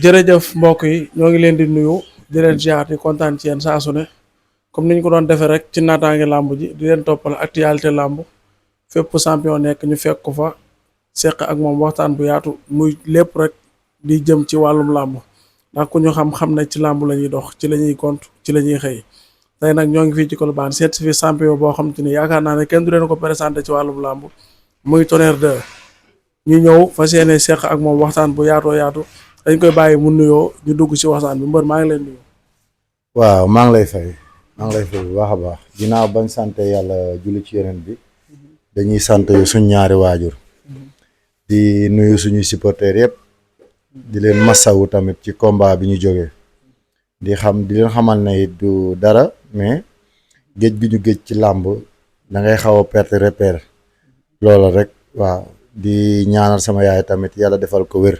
jërëjëf mbokk yi ñoo ngi leen di nuyu di leen ziar di kontaan ci yéen saa su ne comme ni ñu ko doon defee rek ci naataange làmb ji di leen toppal actualité làmb fépp champion nekk ñu fekk ko fa seq ak moom waxtaan bu yaatu muy lépp rek di jëm ci wàllum làmb ndax ku ñu xam ne ci làmb la ñuy dox ci la ñuy gont ci la ñuy xëy tey nag ñoo ngi fii ci Colobane seet si fi champion boo xam te ni yaakaar naa ne kenn du leen ko présenté ci wàllum làmb muy Tonnerre 2 ñu ñëw fas yéene seq ak moom waxtaan bu yaatoo yaatu. dañ koy bàyyi mu nuyoo ñu dugg ci waxtaan bi mbër maa ngi leen nuyu. waaw maa ngi lay fay bu baax a baax ginnaaw bañ sant yàlla julli ci yeneen bi dañuy sant suñ ñaari waajur di nuyu suñuy supporters yëpp di leen masawu tamit ci combat bi ñu jógee di leen xamal ne it du dara mais géej gi ñu géej ci làmb da ngay xaw a perte repère loola rek waaw di ñaanal sama yaay tamit yàlla defal ko wér.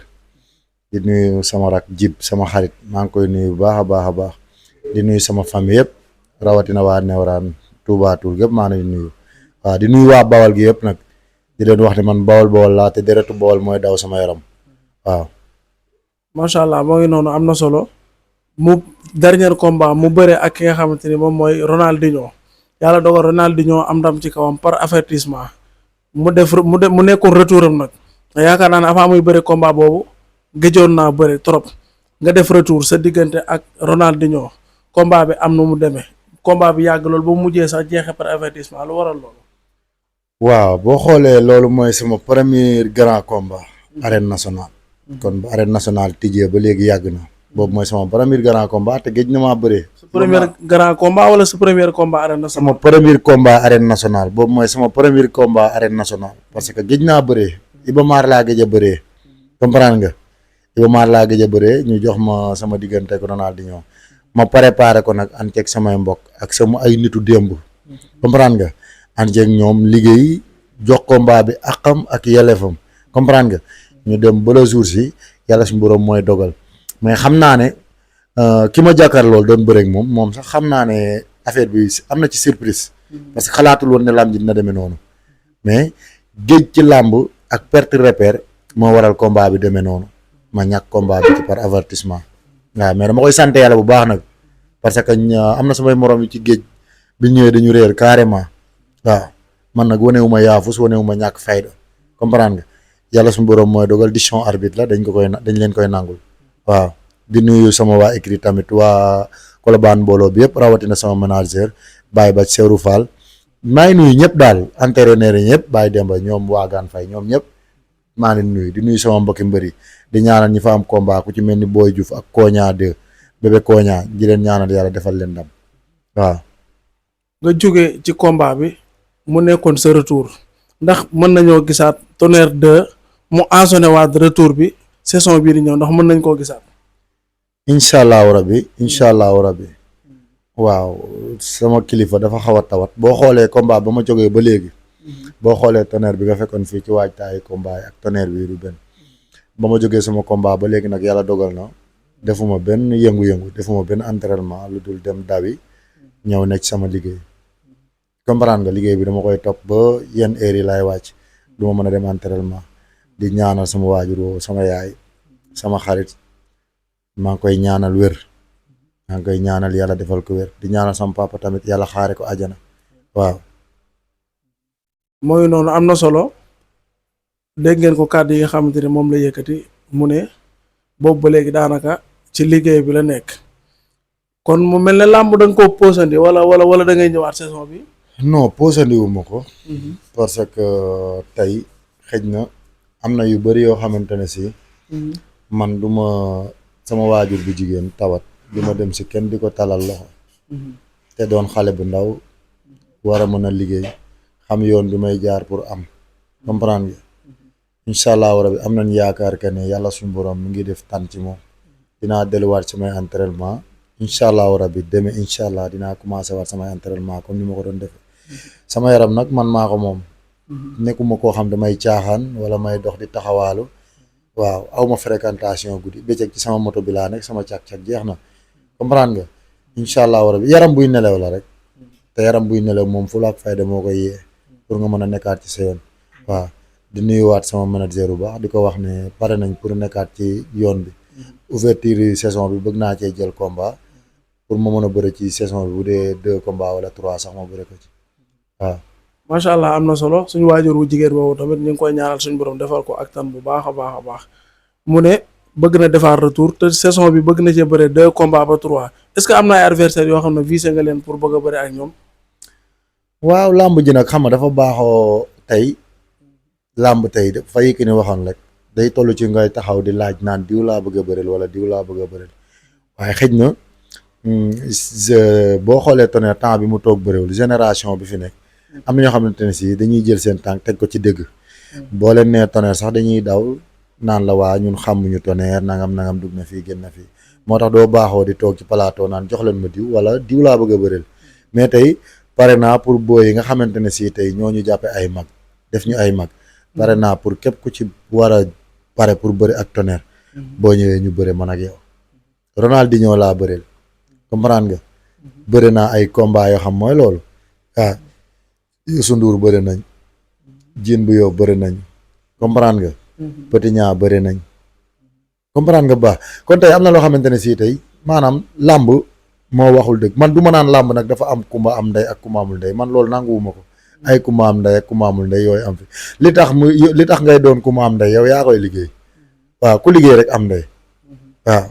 di nuyu sama rak jib sama xarit maa ngi koy nuyu bu baax a baax a baax di nuyu sama famille yëpp rawatina waa Newraan Touba Toul yëpp maa ngi nuyu waaw di nuyu waa Bawal gi yëpp nag di leen wax ne man Bawal laa te deretu Bawal mooy daw sama yaram waaw. macha allah moo ngi noonu am na solo mu dernier combat mu bëre ak ki nga xamante ni moom mooy Ronaldinho yàlla dogal Ronaldinho am ndam ci kawam par avertissement mu nekkoon retouram nag yaakaar naa ne avant muy bëre combat boobu. géjoon naa bëri trop nga def retour sa diggante ak Ronaldinho combat bi am na mu demee combat bi yàgg loolu ba mu mujjee sax jeexee par avertissement lu waral loolu. waaw boo xoolee loolu mooy sama premier grand combat. arène nationale. kon ba arène nationale tijjee ba léegi yàgg na boobu mooy sama premier grand combat te géej na maa bëree. sa premier grand combat wala sa premier combat arène nationale. sama premier combat arène nationale boobu mooy sama premier combat arène nationale parce que géej naa bëree Iba Mar laa géej a bëree comprendre nga. Iba Mar laa gëj a bëree ñu jox ma sama diggante ak Ronaldinho ma préparé ko nag ànd ceeg samay mbokk ak sama ay nitu démb comprendre nga ànd ceeg ñoom liggéey jox combat bi akam ak yelleefam comprendre nga ñu dem ba le jour si yàlla suñu borom mooy dogal mais xam naa ne ki ma jàkkaar loolu doon bëreek moom sax xam naa ne affaire bi am na ci surprise parce que xalaatul woon ne làmb ji dina demee noonu mais géej ci làmb ak perte repère moo waral combat bi demee noonu. ma ñàkk combat bi ci par avertissement waaw mais dama koy sant yàlla bu baax nag parce que am na samay morom yi ci géej bi ñëwee dañu réer carrément waaw man nag wanewu ma yaafus wanewu ma ñàkk fayda comprendre nga yàlla suñu borom mooy dogal décision arbitre la dañ leen koy nangul waaw di nuyu sama waa écrit tamit waa Colobane mbooloo bi yëpp rawatina sama manager Baye Ba Serou Fall maa ngi nuyu ñëpp daal entraîneur yi ñëpp Baye Demba ñoom waagaan fay ñoom ñëpp maa ngi nuyu di nuyu sama mbokki mbëri di ñaanal ñi fa am combat ku ci mel ni Boy Diouf ak Koña 2 bébé Koña di leen ñaanal yàlla defal leen ndam waaw. nga jóge ci combat bi mu nekkoon sa retour ndax mën nañoo gisaat Tonnerre 2 mu ensonné waat retour bi saison bii di ñëw ndax mën nañ koo gisaat. incha allahu rabbi waaw sama kilifa dafa xaw a tawat boo xoolee combat ba ma jógee ba léegi boo xoolee Tonnerre bi nga fekkoon fii ci waajtaayu combat yi ak Tonnerre bi du benn. ba ma jógee sama combat ba léegi nag yàlla dogal na defuma benn yëngu-yëngu defuma benn entraînement lu dul dem dawi ñëw nekk sama liggéey comprendre nga liggéey bi dama koy topp ba yenn heures yi laay wàcc du ma mën a dem entraînement di ñaanal sama waajur woo sama yaay sama xarit maa ngi koy ñaanal wér maa ngi koy ñaanal yàlla defal ko wér di ñaanal sama papa tamit yàlla xaare ko àjjana waaw. mooy noonu am na solo. dégg ngeen ko kàddu yi nga xamante ne moom la yëkkati mu ne boobu ba léegi daanaka ci liggéey bi la nekk kon mu mel ne làmb da nga koo posandi wala da ngay ñëwaat saison bi. non posandi wu ma ko. parce que tey xëj na am na yu bëri yoo xamante ne si. man du ma sama waajur bu jigéen tawat du ma dem si kenn di ko talal loxo. te doon xale bu ndaw war a mën a liggéey xam yoon bi may jaar pour am comprendre nga. incha allahu rabi am nañ yaakaar que ne yàlla suñu borom mi ngi def tànn ci moom dinaa delluwaat samay entraînement incha allahu rabi demee incha allah dinaa commencé waat samay entraînement comme ni ma ko doon defee sama yaram nag man maa ko moom nekkuma koo xam damay caaxaan wala may dox di taxawaalu waaw aw ma fréquentation guddi bëccëg ci sama moto bi laa nekk sama càq-càq jeex na comprendre nga incha allahu rabi yaram buy nelaw la rek te yaram buy nelaw moom fu la ak fayda moo koy yee pour nga mën a nekkaat ci sa yoon waaw. di nuyuwaat sama manager bu baax di ko wax ne pare nañ pour nekkaat ci yoon bi ouverture saison bi bëgg naa cee jël combat pour ma mën a bëre ci saison bi bu dee 2 combats wala 3 sax ma bëre ko ci waaw. macha allah am na solo suñu waajur wu jigéen boobu tamit ñu ngi koy ñaanal suñu borom defal ko ak tan bu baax a baax a baax mu ne bëgg na defaat retour te saison bi bëgg na cee bëre 2 combats ba 3 est-ce que am na ay adversaires yoo xam ne visé nga leen pour bëgg a bëre ak ñoom. waaw làmb ji nag xam nga dafa baaxoo tey làmb tey dafa Yékini waxoon rek day toll ci ngay taxaw di laaj naan diw laa bëgg a bëreel wala diw laa bëgg a bëreel waaye xëj na boo xoolee Tonnerre temps bi mu toog bëreewul génération bi fi nekk am na ñoo xamante ne si dañuy jël seen tànk teg ko ci dëgg boo leen nee Tonnerre sax dañuy daw naan la waa ñun xamuñu Tonnerre nangam dugg na fii génn na fii moo tax doo baaxoo di toog ci plateau naan jox leen ma diw wala diw laa bëgg a bëreel mais tey pare naa pour booy yi nga xamante ne si tey ñoo ñu jàppe ay mag def ñu ay mag pare naa pour képp ku ci war a pare pour bëri ak Tonnerre boo ñëwee ñu bëre man ak yow Ronaldinho laa bëreel comprendre nga bëri naa ay combat yoo xam mooy loolu ah Youssou Ndour bëri nañ Diène bu yow bëri nañ comprendre nga Petit Niang bëri nañ comprendre nga baax kon tey am na loo xamante ne si tey maanaam làmb moo waxul dëgg man du ma naan làmb nag dafa am kumba am ndey ak kumba amul ndey man loolu nanguwuma ko ay kumba am ndey ak kumba amul ndey yooyu am fi li tax ngay doon kumba am ndey yow yaa koy liggéey waaw ku liggéey rek am ndey waaw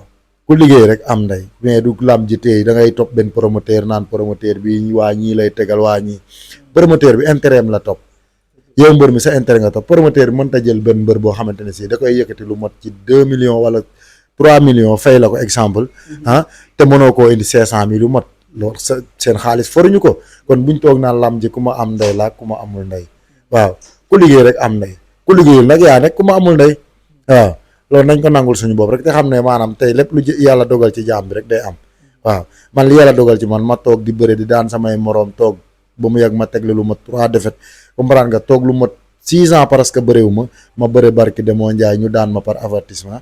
ku liggéey rek am ndey mais du làmb ji tey da ngay topp benn promoteur naan promoteur bi waa ñii lay tegal waa ñii promoteur bi intérêt am la topp yow mbër mi sa intérêt nga topp promoteur bi mënta jël benn mbër boo xamante ne si da koy yëkkati lu mot ci 2 millions wala 3 millions fay la ko exemple te mënoo koo indi 500 000 lu mot loolu seen xaalis foruñu ko kon buñ toog naan làmb ji ku ma am ndey la ku ma amul ndey waaw ku liggéey rek am ndey ku liggéeyul nag yaa nekk ku ma amul ndey waaw loolu nañ ko nangul suñu bopp rek te xam ne maanaam tey lépp lu yàlla dogal ci jaam bi rek day am waaw man li yàlla dogal ci man ma toog di bëre di daan samay moroom toog ba mu yàgg ma tegle lu mat 3 défaites comprendre nga toog lu mat 6 ans parce que bëréewu ma bëre barki demoo njaay ñu daan ma par avertissement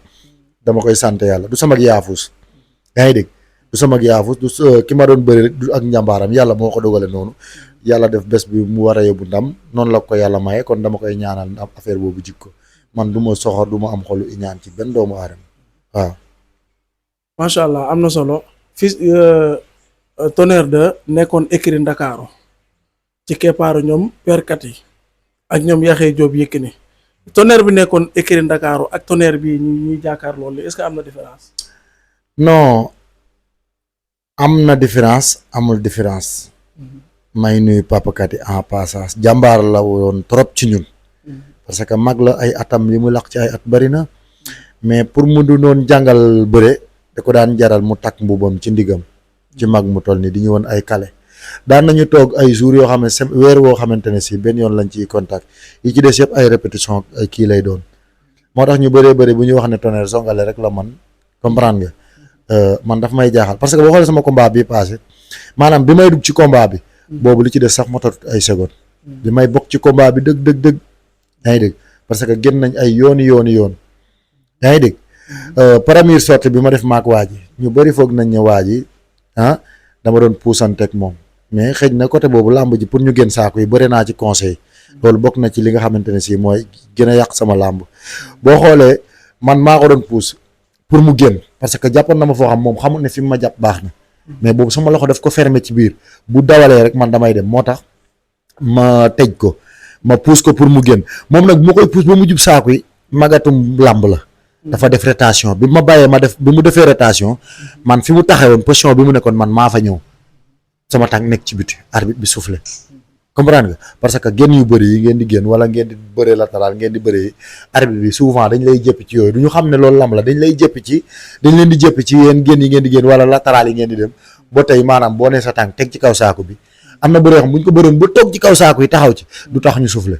dama koy sant yàlla du sama yaafus yaa ngi dégg du sama yaafus du ki ma doon bëri du ak njàmbaaram yàlla moo ko dogale noonu yàlla def bés bi mu war a yóbbu ndam noonu la ko yàlla maye kon dama koy ñaanal am affaire boobu jikko man du ma soxor du ma am xolu iñaan ci benn doomu aadama waaw. macha allah am na solo fii Tonnerre de nekkoon écurie Ndakaaru ci keppaaru ñoom perkat yi ak ñoom Yaxya Joob Yékini Tonnerre bi nekkoon écurie Ndakaaru ak Tonnerre bi ñuy jàkkaar loolu est-ce que am na différence. non am na différence amul différence may nuyu papakat yi en passage jàmbaar la woon trop ci ñun parce que mag la ay atam li mu laq ci ay at bari na mais pour mu du doon jàngal bëre da ko daan jaral mu takk mbubam ci ndigam ci mag mu toll ni di ñu woon ay kale daan nañu toog ay jours yoo xam ne weer woo xamante ne si benn yoon lañ ciy contact yi ci des yëpp ay répétition ay kii lay doon moo tax ñu bëree bëri bu ñu wax ne Tonnerre songale rek la man comprendre nga man daf may jaaxal parce que boo xoolee sama combat bi passé maanaam bi may dugg ci combat bi boobu li ci des sax motatut ay secondes bi may bokk ci combat bi dëgg yaa ngi dégg parce que génn nañ ay yoon yaa ngi dégg première sortie bi ma def maak waa ji ñu bëri foog nañ ne waa ji dama doon puusanteeg moom mais xëj na côté boobu làmb ji pour ñu génn saako yi bëri naa ci conseil loolu bokk na ci li nga xamante ne si mooy gën a yàq sama làmb boo xoolee man maa ko doon puus pour mu génn parce que jàppoon na ma foo xam moom xamul ne fi mu ma jàpp baax na mais boobu sama loxo daf ko fermer ci biir bu dawalee rek man damay dem moo tax ma tëj ko ma puus ko pour mu génn moom nag bu ma koy puus ba mu jub saako yi magatum làmb la dafa def rotation bi ma bàyyee ma def bi mu defee rotation man fi mu taxawoon position bi mu nekkoon man maa fa ñëw sama tànk nekk ci biti arbitre bi soufflé comprendre nga parce que génn yu bëri yi ngeen di génn wala ngeen di bëree latéral ngeen di bëree arbitre bi souvent dañ lay jëpp ci yooyu du ñu xam ne loolu lamb la dañ leen di jëpp ci yéen génn yi ngeen di génn wala latéral yi ngeen di dem ba tey maanaam boo nee sa tànk teg ci kaw saako bi am na bëree xam bu ñu ko bëroon ba toog ci kaw saako yi taxaw ci du tax ñu soufflé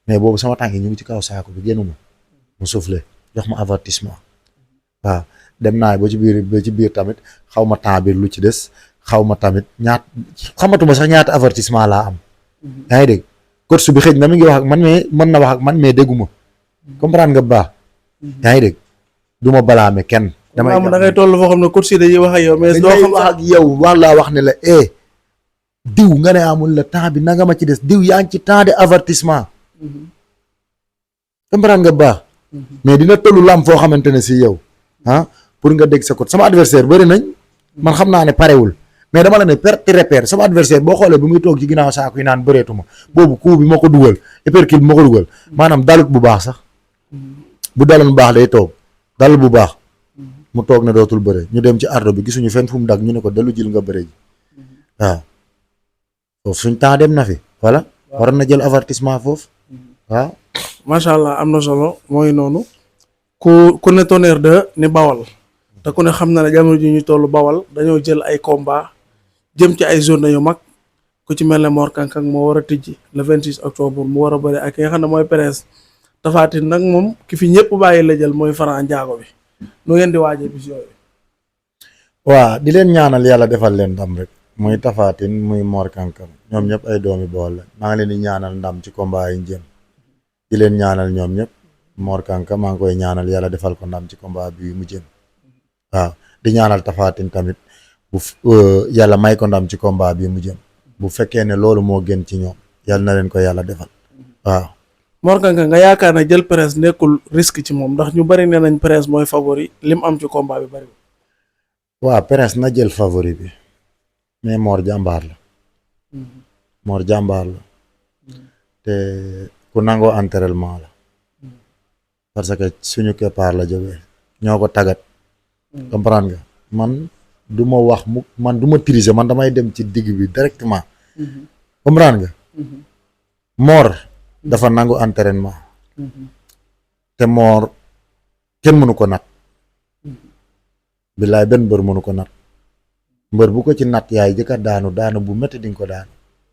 mais boobu sama tànk yi ñu ngi ci kaw saako bi génnuma mu soufflé jox ma avertissement waaw dem naa ba ci biir tamit xaw ma temps bi lu ci des xaw ma tamit xamatuma sax ñaata avertissement laa am yaa ngi dégg coach bi xëj na mi ngi wax ak man mais mën na wax ak man mais dégguma comprendre nga bu baax yaa ngi dégg du ma balaame kenn da ngay toll foo xam ne coach yi dañuy wax ak yow mais doo xam wax ak yow wala wax ne la diw nga ne amul la temps bi nanga ma ci des diw yaa ngi ci temps de avertissement comprendre nga bu baax mais dina tollu lam foo xamante ne si yow pour nga dégg sa côté sama adversaire bëri nañ man xam naa ne parewul mais dama la ne perte repère sama adversaire boo xoolee bu muy toog ci ginnaaw saako yi naan bëreetuma boobu coup bi ma ko dugal uppercut bi ma ko dugal maanaam dalut bu baax sax bu daloon bu baax day toog dalut bu baax mu toog ne dootul bëre ñu dem ci ardo bi gisuñu fenn fu mu dag ñu ne ko dalu jël nga bëre ji waaw foofu suñ temps dem na fi voilà waroon na jël avertissement foofu waaw. macha allah am na solo mooy noonu ku ne Tonnerre 2 ni Bawal te ku ne xam na ne jamono ji ñu tollu Bawal dañoo jël ay combat jëm ci ay zone yu mag ku ci mel ne Mor Kankang moo war a tijji le 26 octobre mu war a bëri ak ki nga xam ne mooy Prince Tapha Tine nag moom ki fi ñëpp bàyyi la jël mooy Franc Ndiago bi nu ngeen di waajee bis yooyu. waaw di leen ñaanal yàlla defal leen ndam rek muy Tapha Tine muy Mor Kankang ñoom ñëpp ay doomi Bawol la maa ngi leen di ñaanal ndam ci combat yi ñu jëm di leen ñaanal ñoom ñëpp Mor Kankang maa ngi koy ñaanal yàlla defal ko ndam ci combat bi mu jëm waaw di ñaanal Tapha Tine tamit bu yàlla may ko ndam ci combat bi mu jëm bu fekkee ne loolu moo gën ci ñoom yàlla na leen ko yàlla defal waaw. Mor Kankang nga yaakaar ne jël Prince nekkul risque ci moom ndax ñu bari nee nañ Prince mooy favori lim am ci combat bi bari. waaw Prince na jël favori bi mais Mor jàmbaar la Mor jàmbaar la te ku nangoo entraînement la parce que suñu keppaar la jógee ñoo ko tàggat comprendre nga man du ma wax mu man du ma tricher man damay dem ci digg bi directement comprendre nga Mor dafa nangu entraînement te Mor kenn mënu ko nat billaay benn mbër mënu ko nat mbër bu ko ci nat yaay jëkka daanu bu métti di nga ko daanu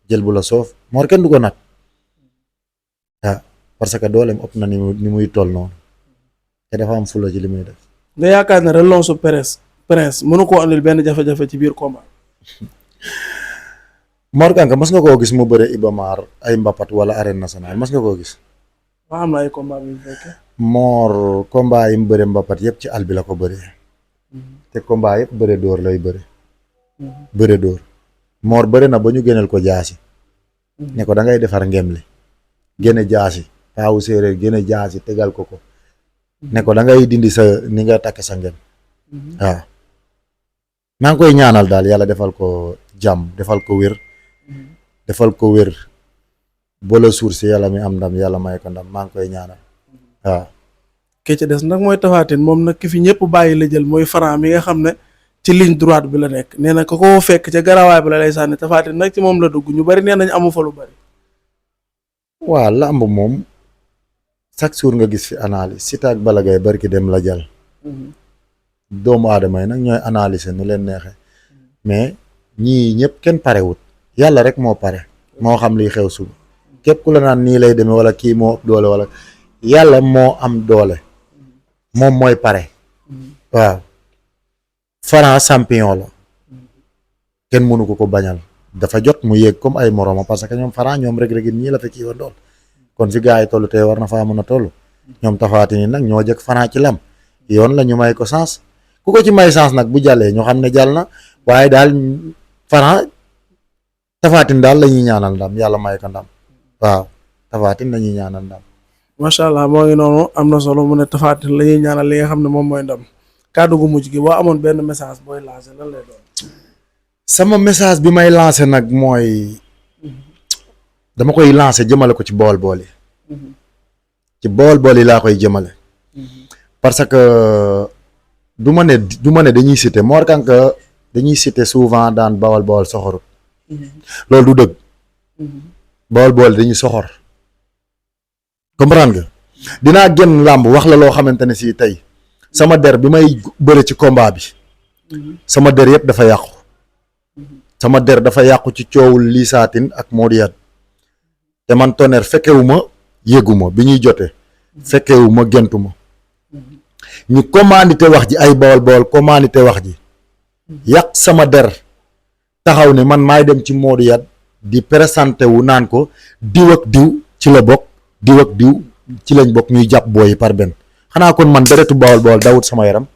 jël bu la soof Mor kenn du ko nat waaw parce que dooleem ëpp na ni muy toll noonu te dafa am fula ci li muy def. nga yaakaar ne relance Prince mënu koo andil benn jafe-jafe ci biir combat. Mor Kankang mas nga koo gis mu bëre Iba Mar ay mbapat wala arène nationale mas nga koo gis. waa am na ay combat bi fekkee. Mor combat yi mu bëre mbapat yëpp ci àll bi la ko bëree. te combat yëpp bëre dóor lay bëre. bëre dóor Mor bëre na ba ñu gënal ko jaasi. ne ko da ngay defar ngem li génne jaasi paawu séeréer génne jaasi tegal ko. ne ko da ngay dindi sa ni nga takk sa ngem. waaw maa ngi koy ñaanal daal yàlla defal ko jàmm defal ko wér. defal ko wér boole suur si yàlla mi am ndam yàlla may ko ndam maa ngi koy ñaanal waaw. ki ci des nag mooy Tapha Tine moom nag ki fi ñëpp bàyyi la jël mooy Franc mi nga xam ne ci ligne droite bi la nekk nee na ko fekk ca garawaay bi la lay sànni Tapha Tine nag ci moom la dugg ñu bari nee nañ amu fa lu bari. waaw làmb moom chaque jour nga gis fi analyse Siteu ak Balla Gaye barki dem la jàll. doomu aadama yi nag ñooy analyser nu leen neexee mais ñii ñëpp kenn parewut yàlla rek moo pare moo xam liy xew suba képp ku la naan nii lay demee wala kii moo ëpp doole wala yàlla moo am doole moom mooy pare waaw. Franc champion la kenn mënu ko bañal dafa jot mu yéeg comme ay moroma parce que ñoom Franc ñoom Reug Reug ñii la fa kii woon dool kon fi gars yi toll tey war na faa mën a toll ñoom Tapha Tine nag ñoo jëkk Franc ci lam yoon la ñu may ko chance ku ko ci may chance nag bu jàllee ñoo xam ne jàll na waaye daal Franc Tapha Tine daal la ñuy ñaanal ndam yàlla may ko ndam waaw Tapha Tine la ñuy ñaanal ndam. macha allah moo ngi noonu am na solo mu ne Tapha Tine la ñuy ñaanal li nga xam ne moom mooy ndam kàddu gu mujj gi boo amoon benn message booy lancé lan lay doon. sama message bi may lancé nag mooy dama koy lancé jëmale ko ci bool-bool yi. ci bool-bool yi laa koy jëmale. parce que du ma ne dañuy citer Mor Kankang dañuy citer souvent daan bawal soxorut. loolu du dëgg. bool dañuy soxor. comprendre nga dinaa génn làmb wax la loo xamante ne si tey sama der bi may bëre ci combat bi. sama der yëpp dafa yàqu. sama der dafa yàqu ci coowul Liss Tine ak Modou Yad te man Tonnerre fekkewuma yëguma bi ñuy jote fekkewuma gentuma ñu commandité wax ji ay bawal commandité wax ji yàq sama der taxaw ne man maay dem ci Modou Yad di présenté wu naan ko diw ak diw ci la bokk diw ak diw ci lañ bokk ñuy jàpp booyi par benn xanaa kon man deretu bawal dawut sama yaram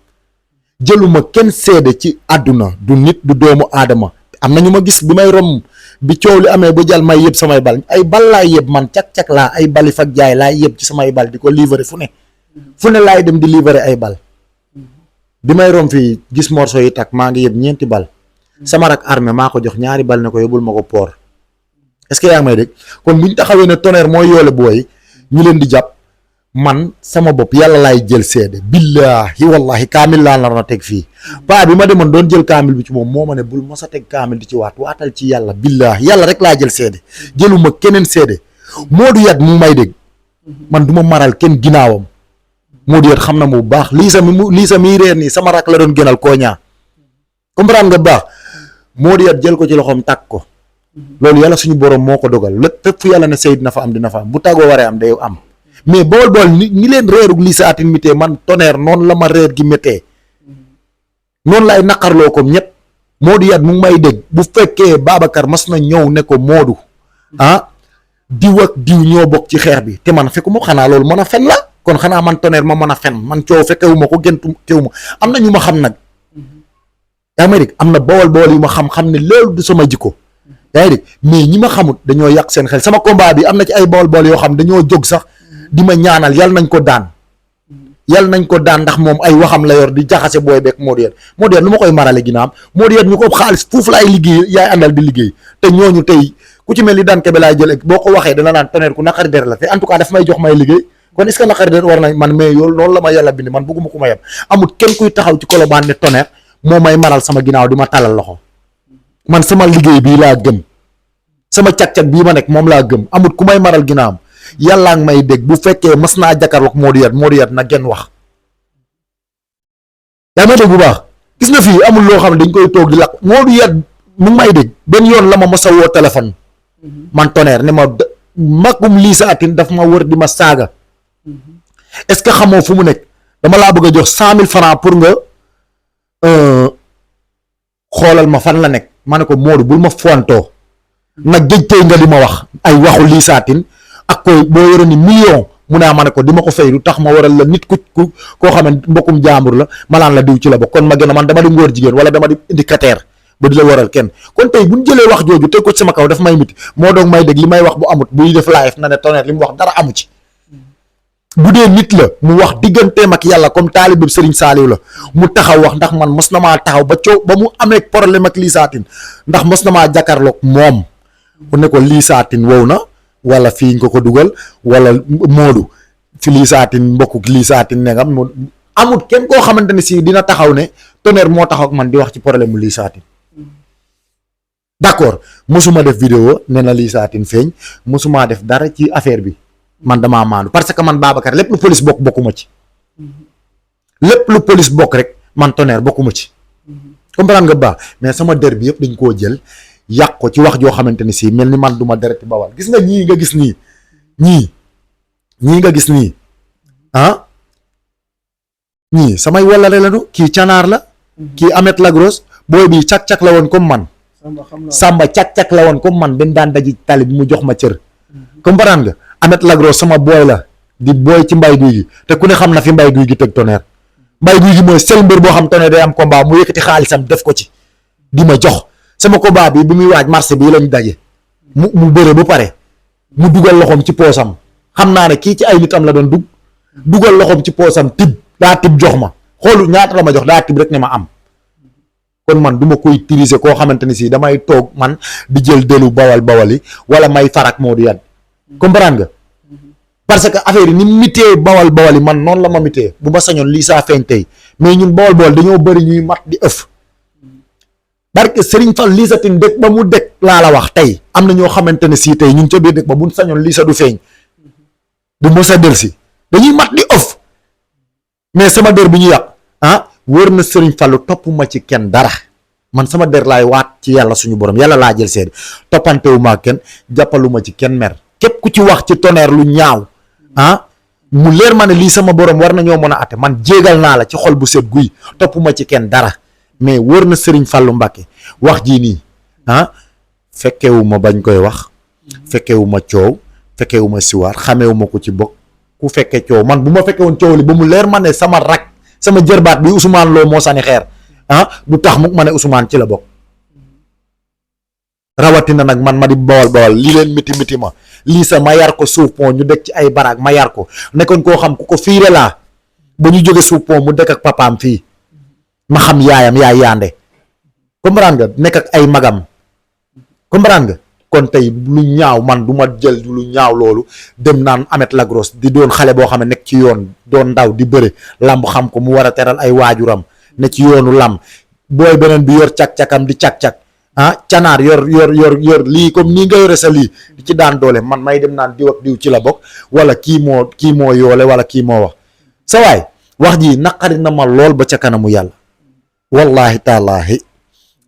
jëluma kenn seede ci àdduna du nit du doomu aadama am na ñu ma gis bi may rom bi coow li amee bu jàll may yëb samay bal ay bal laay yëb man cak-cak laa ay bali fak jaay laay yëb ci samay bal di ko livrer fu ne laay dem di livrer ay bal bi may rom fii gis morceau yi takk maa ngi yëpp 4 bal sama rak armée maa ko jox 2 bal ne ko yóbbul ma ko port est-ce que yaa ngi may dégg kon buñ taxawee ne Tonnerre mooy yoole booy ñu leen di jàpp man sama bopp yàlla laay jël seede billahi wallahi kaamil laa nar na teg fii paa bi ma demoon doon jël kaamil bi ci moom moo ma ne bul mos a teg kaamil di ci waatal ci yàlla billahi yàlla rek laa jël seede jëluma keneen seede Modou Yat mu may dégg man du ma maral kenn ginnaawam Modou Yat xam na mu bu baax lii sa miy réer nii sama rak la doon gënal koo ñaa comprendre nga baax Modou Yat jël ko ci loxoom tàkk ko loolu yàlla suñu borom moo ko dogal lépp fépp fu yàlla ne Seydou dina fa am dina fa am bu tàggoo waree am day am mais bool ni leen reerug Lissa Atine mitee man Tonnerre noonu la ma reer gi méttee noonu lay naqarloo ko ñëpp Modou Yat mu ngi may dégg bu fekkee Babacar mas na ñëw ne ko Modou diw ak diw ñoo bokk ci xeex bi te man fekku ma xanaa loolu mën a fen la kon xanaa man Tonnerre ma mën a fen man coow fekkewu ma ko géntu kewu ma am na ñu ma xam nag yaa may dégg am na bool yu ma xam ne loolu du sama jikko yaa ngi dégg mais ñi ma xamut dañoo yàq seen xel sama combat bi am na ci ay bool yoo xam dañoo jóg sax di ma ñaanal yàlla nañ ko daan ndax moom ay waxam la yor di jaxase booy beeg Modou Yat lu ma koy marale ginnaam Modou Yat ñu ko xaalis foofu la ay liggéey yaay àndal di liggéey te ñooñu tey ku ci mel ni daan kebe laay jël boo ko waxee dana naan Tonnerre ku naqari der la te en tout cas daf may jox may liggéey kon est-ce que naqari der war nañ man mais yoolu loolu la ma yàlla bind man bëgguma ku ma yem amul kenn kuy taxaw ci Colobane ne Tonnerre moo may maral sama ginnaaw di ma talal loxo man sama liggéey bii laa gëm sama cag-cag bii ma nekk moom laa gëm amul ku may maral ginnaawam yàllaa ngi may dégg bu fekkee mas naa jàkkaarloog Modou Yat na genn wax yaa may dégg bu baax gis nga fii amul loo xam ne dañ koy toog di lakk Modou Yat mu ngi may dégg benn yoon la ma mos a woo téléphone man Tonnerre ne ma magum Lissa Atine daf ma wër di ma saaga est-ce que xamoo fu mu nekk dama laa bëgg a jox 100 000 francs pour nga xoolal ma fan la nekk ma ne ko Modou bul ma fontoo nag géej tey nga di ma wax ay waxu Lissa Atine ak koy boo yore ni million mu ne ma ne ko di ma ko fay lu tax ma waral la nit ku koo xam ne mbokkum jaambur la ma naan la diw ci la bokk kon ma gën a man dama di ngóor jigéen wala dama di indicateur ba di la waral kenn kon tey bu ñu jëlee wax jooju teg ko ci sama kaw daf may miti moo doog may dégg li may wax bu amut buy def live na ne Tonnerre li mu wax dara amu ci bu dee nit la mu wax digganteem ak yàlla comme taalibe Serigne Saliou la mu taxaw wax ndax man mos na maa taxaw ba coow ba mu amee problème ak Lissa Atine ndax mos na maa jàkkaarloog moom mu ne ko Lissa Atine wow na wala fii nga ko dugal wala Modou fi Lissa Atine mbokku Lissa Atine ne nga amut kenn koo xamante ne si dina taxaw ne Tonnerre moo taxaw ak man di wax ci problème mu Lissa Atine d'accord mosuma def vidéo ne na Lissa Atine feeñ mosuma def dara ci affaire bi man damaa maandu parce que man Babacar lépp lu police bokk bokkuma ci lépp lu police bokk rek man Tonnerre bokkuma ci comprendre nga baax mais sama der bi yëpp dañ koo jël yàq ko ci wax joo xamante ni si mel ni man du ma dereti bawal gis nga ñii nga gis nii ñii nga gis nii ñii samay wallare lañu kii canaar la kii Amet Lagros booy bi cak-cak la woon comme man Samba cak-cak la woon comme man dañ daan daji tali bi mu jox ma cër comprendre nga Amet Lagros sama booy la di booy ci mbay guy gi te ku ne xam na fi mbay guy gi teg Tonnerre mbay guy gi mooy seul mbër boo xam Tonnerre day am combat mu yëkkati xaalisam def ko ci di ma jox sama combat bi muy waaj marché bi lañ daje mu bëre ba pare mu dugal loxoom ci poosam xam naa ne kii ci ay nitam la doon dugal loxoom ci poosam daa tib jox ma xoolu ñaata la ma jox daa tib rek ne ma am kon man du ma koy tirise koo xamante ni si damay toog man di jël delu bawal yi wala may farak Modou Yat comprendre nga parce que affaire yi ni mitee bawal yi man noonu la ma mitee bu ma sañoon lii saa feeñ tey mais ñun bawal dañoo bëri ñuy mat di ëf barke Serigne Fall Lissa Atine dëkk ba mu dëkk laa la wax tey am na ñoo xamante ne si tey ñun ca biir dëkk ba buñ sañoon Lissa du feeñ du mës a del si dañuy mat di ëf mais sama der bi ñu yàq wër na Serigne Fallu topp ma ci kenn dara man sama der laay waat ci yàlla suñu borom yàlla laa jël seede toppantewu ma kenn jàppalu ma ci kenn mer képp ku ci wax ci Tonnerre lu ñaaw mu leer ma ne lii sama borom war nañoo mën a atte man jéegal naa la ci xol bu set guy topp ma ci kenn dara mais wër na Serigne Fallu Mbàkke wax jii nii fekkewu ma bañ koy wax fekkewu ma coow fekkewu ma siwaar xamewu ma ko ci bokk ku fekke coow man bu ma fekke woon coow li ba mu leer ma ne sama rak sama jërbaat bi Ousmane Lo moo sànni xeer du tax mukk ma ne Ousmane ci la bokk rawatina nag man ma di bawal lii leen miti ma lii sa ma yar ko suuf pont ñu dëkk ci ay baraag ma yar ko nekkoon koo xam ku ko fiire laa ba ñu jóge suuf pont mu dëkk ak papaam fii ma xam yaayam yaay yaande comprendre nga nekk ak ay magam comprendre nga kon tey lu ñaaw man du ma jël lu ñaaw loolu dem naan Ameth Lagros di doon xale boo xam ne nekk ci yoon doon ndaw di bëre lamb xam ko mu war a teral ay waajuram ne ci yoonu lamb booy beneen bi yor cak-cakam di cak-cak canaar yor lii comme nii nga yore sa lii di ci daan doole man may dem naan diw ak diw ci la bokk wala kii moo yoole wala kii moo wax sa waay wax ji naqari na ma lool ba ca kanamu yàlla wallahi taalaahi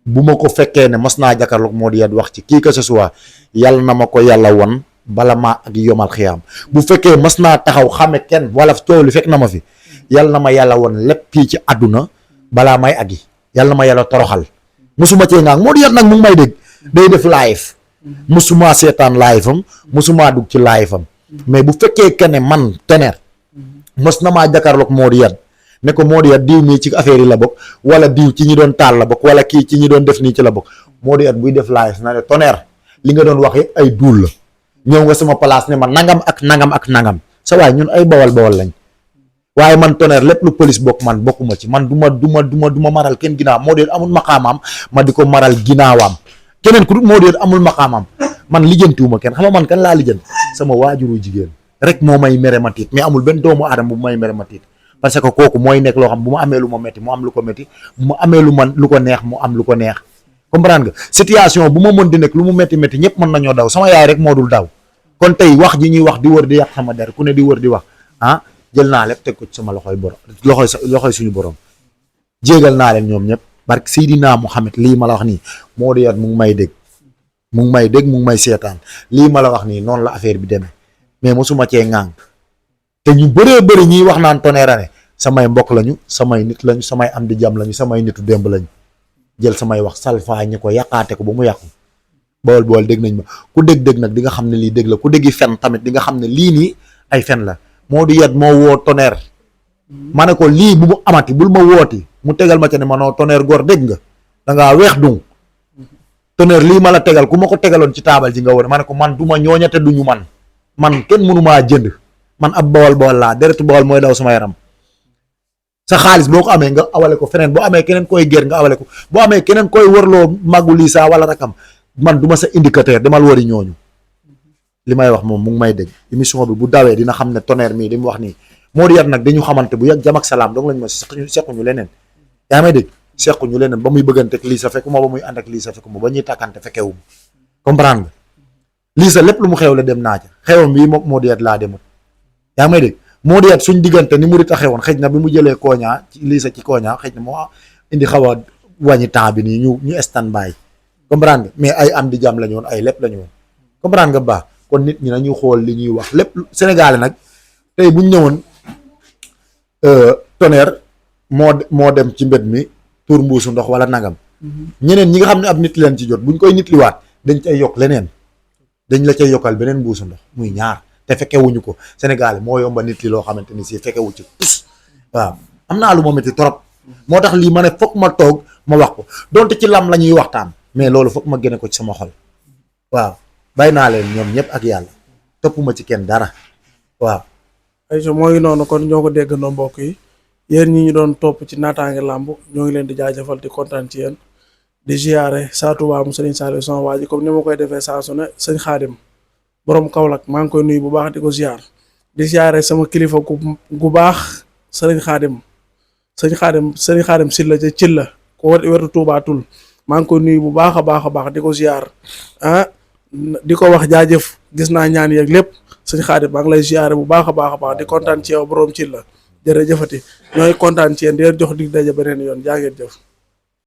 bu ma ko fekkee ne mas naa jàkkaarloog moo di wax ci kii que ce soit yàlla na ma ko yàlla won bala maa ak yomal xiyaam bu fekkee mas naa taxaw xame kenn wala coow li fekk na ma fi yàlla na ma yàlla won lépp kii ci àdduna balaa may aggi yàlla na ma yàlla toroxal musuma cee ngaang moo di nag mu ngi may dégg day def live musuma seetaan live am musuma dugg ci live am mais bu fekkee que ne man Tonnerre mos na maa jàkkaarloog moo di ne ko moo di diw mii ci affaire yi la bokk wala diw ci ñi doon taal la bokk wala kii ci ñi doon def nii ci la bokk moo di buy def live na ne Tonnerre li nga doon wax yëpp ay duul la ñëw nga sama place ne ma nangam ak nangam ak nangam sa waay ñun ay bawal lañ waaye man Tonnerre lépp lu police bokk man bokkuma ci man du ma maral kenn ginnaaw moo di amul maqaamam ma di ko maral ginnaawam keneen ku dul moo di amul maqaamam man lijjantiwuma kenn xam nga man kan laa lijjanti sama waajuru jigéen rek moo may mere ma tiit mais amul benn doomu aadama bu may mere ma tiit parce que kooku mooy nekk loo xam bu ma amee lu ma métti mu am lu ko métti bu ma amee lu ko neex mu am lu ko neex comprendre nga situation bu ma mën di nekk lu mu métti ñëpp mën nañoo daw sama yaay rek moo dul daw kon tey wax ji ñuy wax di wër di yàq sama der ku ne di wër di wax jël naa lépp teg ko ci sama loxoy borom loxoy suñu borom jéegal naa leen ñoom ñëpp barke Seydina Muhammad lii ma la wax nii moo di mu ngi may dégg mu ngi may seetaan lii ma la wax nii noonu la affaire bi demee mais mosuma cee ŋàng te ñu bëree bëri ñiy wax naan Tonnerre ne samay mbokk lañu samay nit lañu samay am di jàmm lañu samay nitu démb lañu jël samay wax salfaa ñi ko yàqaate ko ba mu yàqu bool dégg nañ ma ku dégg nag di nga xam ne lii dégg la ku déggi fen tamit di nga xam ne lii nii ay fen la moo di moo woo Tonnerre ma ne ko lii bu mu amati bul ma wooti mu tegal ma ca ne ma noo Tonnerre góor dégg nga dangaa weex dung Tonnerre lii ma la tegal ku ma ko tegaloon ci taabal ji nga wone ma ne ko man du ma ñooñate duñu man kenn mënu maa jënd man ab bawal laa deretu bawal mooy daw sama yaram sa xaalis boo ko amee nga awale ko feneen boo amee keneen koy gér nga awale ko boo amee keneen koy wërloo màggu lii saa wala rakam man du ma sa indicateur demal wari ñooñu li may wax moom mu ngi may dégg émission bi bu dawee dina xam ne Tonnerre mii li mu wax nii moo di nag dañu xamante bu yàgg jàmm ak salaam donc lañ ma sequñu leneen yaa may dégg sequñu leneen ba muy bëgganteeg lii sa fekk ma ba muy ànd ak lii sa fekk ma ba ñuy tàkkante fekkewum comprendre nga lii sa lépp lu mu xew la dem naa ca xewam bii moom moo di laa demut yaa may dégg moo di suñ diggante ni mu rit a xewoon xëj na bi mu jëlee koña ci lii sa ci koña xëj na moo indi xaw a wàññi temps bi nii ñu stand by comprendre nga mais ay am di jàmm la ñu woon ay lépp la ñu woon comprendre nga baax kon nit ñi nañu xool li ñuy wax lépp Sénégalais nag tey buñ ñëwoon Tonnerre moo dem ci mbed mi tuur mbuusu ndox wala nangam ñeneen ñi nga xam ne ab nit leen ci jot buñ koy nit liwaat dañ cay yokk leneen dañ la cay yokkal beneen mbuusu ndox muy ñaar te fekkewuñu ko Sénégal moo yomba nit li loo xamante ni si fekkewu ci tus waaw am naa lu ma métti trop moo tax lii ma ne foog ma toog ma wax ko donte ci lam la ñuy waxtaan mais loolu foog ma génne ko ci sama xol waaw bàyyi naa leen ñoom ñëpp ak yàlla toppuma ci kenn dara waaw. ayca moo ngi noonu kon ñoo ko déggandoo mbokk yi yéen ñi ñu doon topp ci naataange làmb ñoo ngi leen di jaajëfal di kontaan ci yéen di ziare Sa Touba mu Serigne Saliou sama waa ji comme ni ma koy defee saa su ne sëñ Xaadim borom Kaolack maa ngi koy nuyu bu baax di ko ziar di ziare sama kilifa gu baax Serigne Xaadim Silla ca Cilla ko wetu Touba Tul maa ngi koy nuyu bu baax a baax di ko ziar di ko wax jaajëf gis naa ñaan yeeg lépp sëñ Xaadim maa ngi lay ziare bu baax a baax di kontaan ci yow borom Cilla jërëjëfati ñooy kontaan ci yéen di leen jox dig daje beneen yoon jaa ngeen jëf.